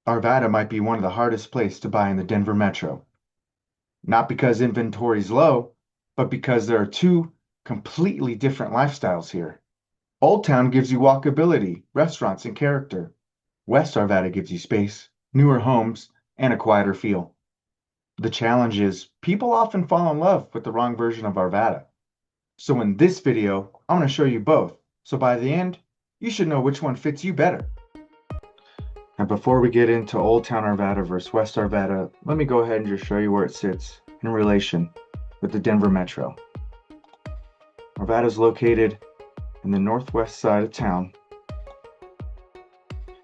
Arvada might be one of the hardest places to buy in the Denver metro. Not because inventory is low, but because there are two completely different lifestyles here. Old Town gives you walkability, restaurants, and character. West Arvada gives you space, newer homes, and a quieter feel. The challenge is people often fall in love with the wrong version of Arvada. So in this video, I'm going to show you both. So by the end, you should know which one fits you better. And before we get into Old Town Arvada versus West Arvada, let me go ahead and just show you where it sits in relation with the Denver metro. Arvada is located in the northwest side of town.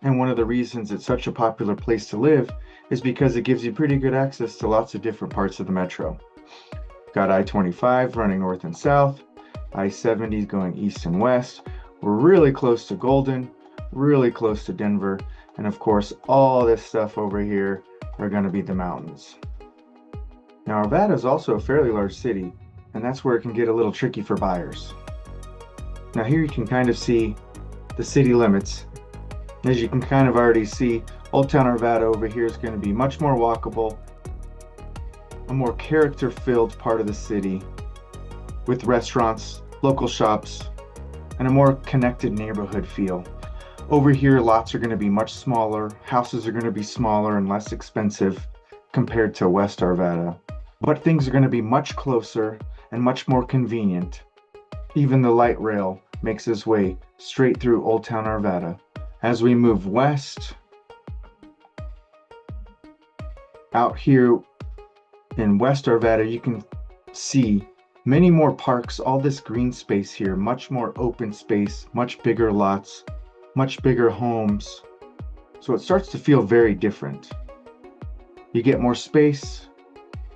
And one of the reasons it's such a popular place to live is because it gives you pretty good access to lots of different parts of the metro. Got I-25 running north and south, I-70 going east and west. We're really close to Golden, really close to Denver, and of course all this stuff over here are going to be the mountains. Now Arvada is also a fairly large city, and that's where it can get a little tricky for buyers. Now here you can kind of see the city limits. As you can kind of already see, Old Town Arvada over here is going to be much more walkable, a more character-filled part of the city with restaurants, local shops, and a more connected neighborhood feel. Over here, lots are going to be much smaller, houses are going to be smaller and less expensive compared to West Arvada, but things are going to be much closer and much more convenient. Even the light rail makes its way straight through Old Town Arvada. As we move west, out here in West Arvada, you can see many more parks, all this green space here, much more open space, much bigger lots, much bigger homes. So it starts to feel very different. You get more space,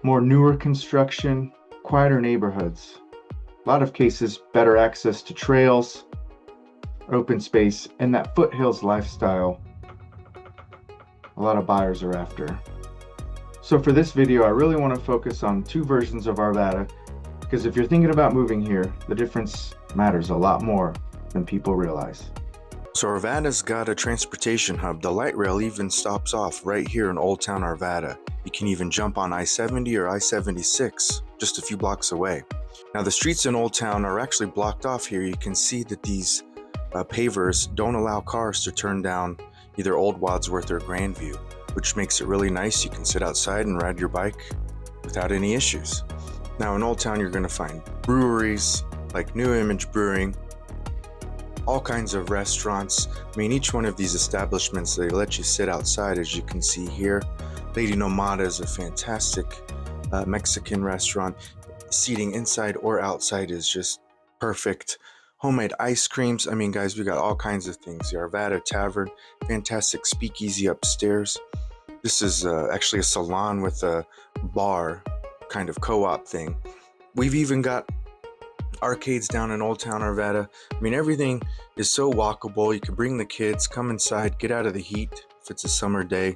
more newer construction, quieter neighborhoods. A lot of cases, better access to trails, open space, and that foothills lifestyle a lot of buyers are after. So for this video, I really want to focus on two versions of Arvada, because if you're thinking about moving here, the difference matters a lot more than people realize. So Arvada's got a transportation hub. The light rail even stops off right here in Old Town Arvada. You can even jump on I-70 or I-76 just a few blocks away. Now the streets in Old Town are actually blocked off here. You can see that these pavers don't allow cars to turn down either Old Wadsworth or Grandview, which makes it really nice. You can sit outside and ride your bike without any issues. Now in Old Town, you're going to find breweries like New Image Brewing, all kinds of restaurants. I mean, each one of these establishments, they let you sit outside, as you can see here. Lady Nomada is a fantastic Mexican restaurant. Seating inside or outside is just perfect. Homemade ice creams. I mean, guys, we got all kinds of things. The Arvada Tavern, fantastic speakeasy upstairs. This is actually a salon with a bar kind of co-op thing. We've even got arcades down in Old Town Arvada. I mean, everything is so walkable. You can bring the kids, come inside, get out of the heat if it's a summer day.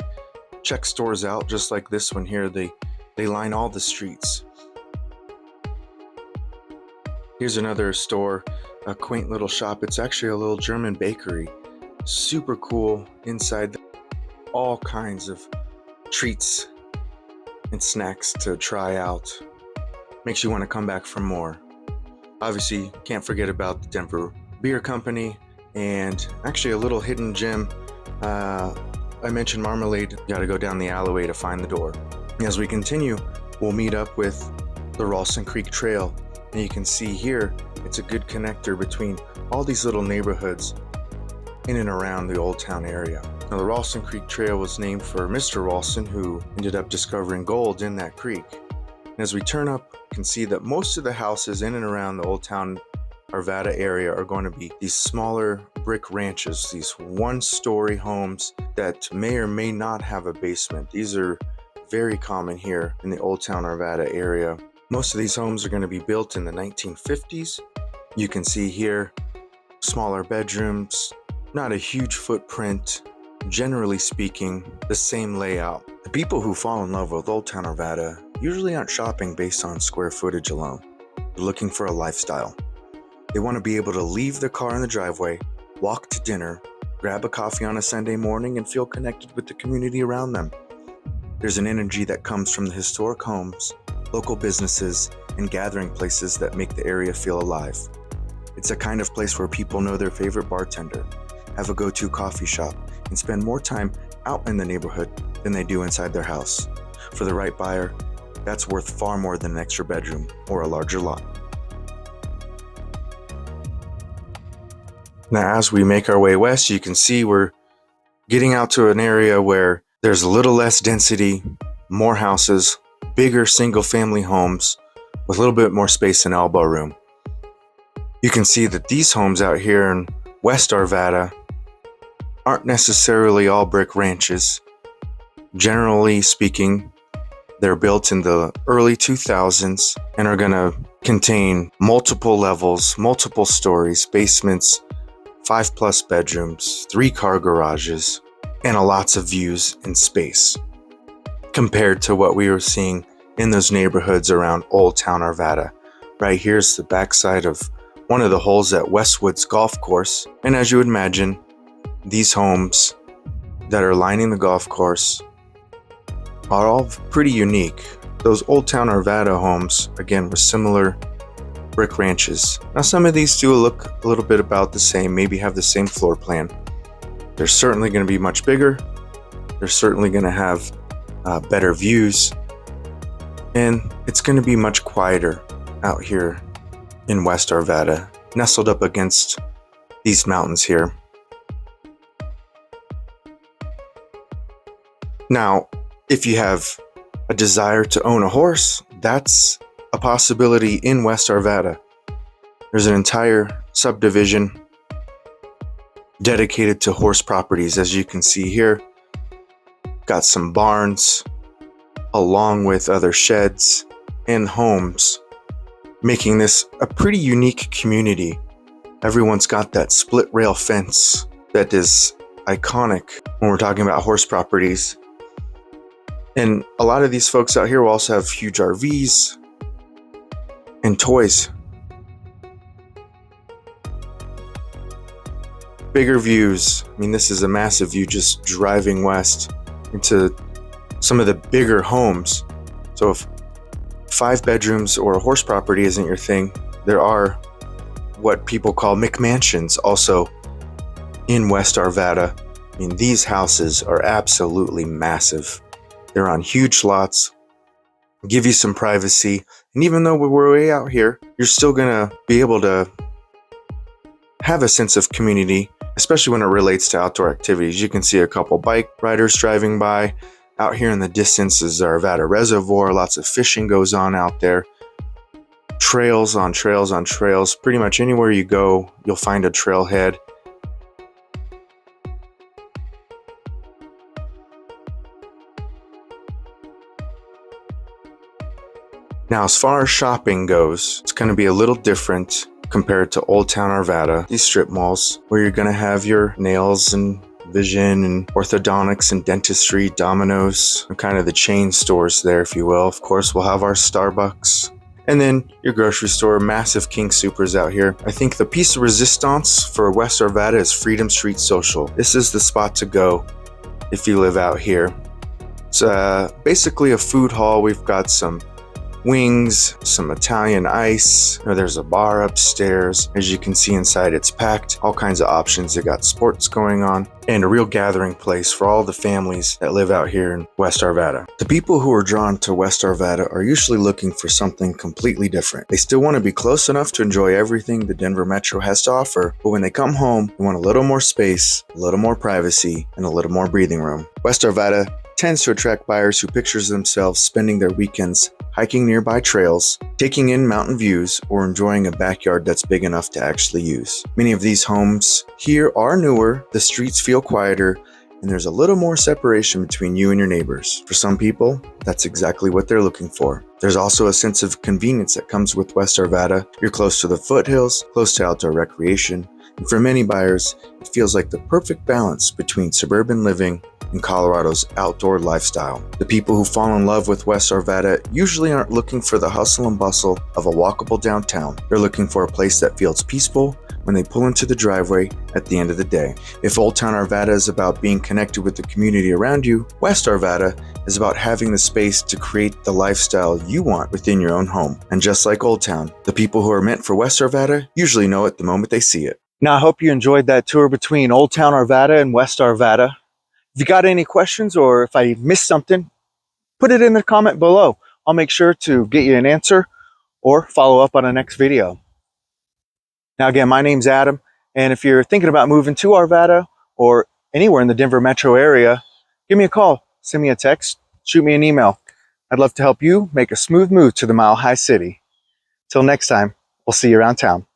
Check stores out just like this one here. They line all the streets. Here's another store, a quaint little shop. It's actually a little German bakery. Super cool inside. All kinds of treats and snacks to try out. Makes you want to come back for more. Obviously, can't forget about the Denver Beer Company, and actually a little hidden gem. I mentioned Marmalade. You got to go down the alleyway to find the door. As we continue, we'll meet up with the Ralston Creek Trail. And you can see here, it's a good connector between all these little neighborhoods in and around the Old Town area. Now, the Ralston Creek Trail was named for Mr. Ralston, who ended up discovering gold in that creek. And as we turn up, you can see that most of the houses in and around the Old Town Arvada area are going to be these smaller brick ranches, these one-story homes that may or may not have a basement. These are very common here in the Old Town Arvada area. Most of these homes are going to be built in the 1950s. You can see here, smaller bedrooms, not a huge footprint, generally speaking, the same layout. The people who fall in love with Old Town Arvada usually aren't shopping based on square footage alone. They're looking for a lifestyle. They want to be able to leave the car in the driveway, walk to dinner, grab grab a coffee on a Sunday morning and feel connected with the community around them. There's an energy that comes from the historic homes, local businesses, and gathering places that make the area feel alive. It's a kind of place where people know their favorite bartender, have a go-to coffee shop, and spend more time out in the neighborhood than they do inside their house. For the right buyer, that's worth far more than an extra bedroom or a larger lot. Now, as we make our way west, you can see we're getting out to an area where there's a little less density, more houses, bigger single-family homes with a little bit more space and elbow room. You can see that these homes out here in West Arvada aren't necessarily all brick ranches. Generally speaking, they're built in the early 2000s and are going to contain multiple levels, multiple stories, basements, 5+ bedrooms, 3-car garages, and lots of views and space, compared to what we were seeing in those neighborhoods around Old Town Arvada. Right here's the backside of one of the holes at Westwood's golf course, and as you would imagine, these homes that are lining the golf course are all pretty unique. Those Old Town Arvada homes, again, were similar brick ranches. Now, some of these do look a little bit about the same, maybe have the same floor plan. They're certainly going to be much bigger. They're certainly going to have better views. And it's going to be much quieter out here in West Arvada, nestled up against these mountains here. Now, if you have a desire to own a horse, that's a possibility in West Arvada. There's an entire subdivision dedicated to horse properties, as you can see here. Got some barns, along with other sheds and homes, making this a pretty unique community. Everyone's got that split rail fence that is iconic when we're talking about horse properties. And a lot of these folks out here will also have huge RVs and toys. Bigger views. I mean, this is a massive view just driving west into some of the bigger homes. So if 5 bedrooms or a horse property isn't your thing, there are what people call McMansions also in West Arvada. I mean, these houses are absolutely massive. They're on huge lots, give you some privacy. And even though we're way out here, you're still gonna be able to have a sense of community, especially when it relates to outdoor activities. You can see a couple bike riders driving by. Out here in the distance is Arvada Reservoir. Lots of fishing goes on out there. Trails on trails on trails. Pretty much anywhere you go, you'll find a trailhead. Now, as far as shopping goes, it's going to be a little different compared to Old Town Arvada, these strip malls, where you're going to have your nails and vision and orthodontics and dentistry, Domino's, and kind of the chain stores there, if you will. Of course, we'll have our Starbucks. And then your grocery store, massive King Supers out here. I think the piece of resistance for West Arvada is Freedom Street Social. This is the spot to go if you live out here. It's basically a food hall. We've got some wings, some Italian ice. There's a bar upstairs. As you can see inside, it's packed. All kinds of options. They got sports going on, and a real gathering place for all the families that live out here in West Arvada. The people who are drawn to West Arvada are usually looking for something completely different. They still want to be close enough to enjoy everything the Denver Metro has to offer, but when they come home, they want a little more space, a little more privacy, and a little more breathing room. West Arvada tends to attract buyers who pictures themselves spending their weekends hiking nearby trails, taking in mountain views, or enjoying a backyard that's big enough to actually use. Many of these homes here are newer, the streets feel quieter, and there's a little more separation between you and your neighbors. For some people, that's exactly what they're looking for. There's also a sense of convenience that comes with West Arvada. You're close to the foothills, close to outdoor recreation, and for many buyers, it feels like the perfect balance between suburban living in Colorado's outdoor lifestyle. The people who fall in love with West Arvada usually aren't looking for the hustle and bustle of a walkable downtown. They're looking for a place that feels peaceful when they pull into the driveway at the end of the day. If Old Town Arvada is about being connected with the community around you, West Arvada is about having the space to create the lifestyle you want within your own home. And just like Old Town, the people who are meant for West Arvada usually know it the moment they see it. Now, I hope you enjoyed that tour between Old Town Arvada and West Arvada. If you got any questions or if I missed something, put it in the comment below. I'll make sure to get you an answer or follow up on a next video. Now again, my name's Adam, and if you're thinking about moving to Arvada or anywhere in the Denver metro area, give me a call, send me a text, shoot me an email. I'd love to help you make a smooth move to the Mile High City. Till next time, we'll see you around town.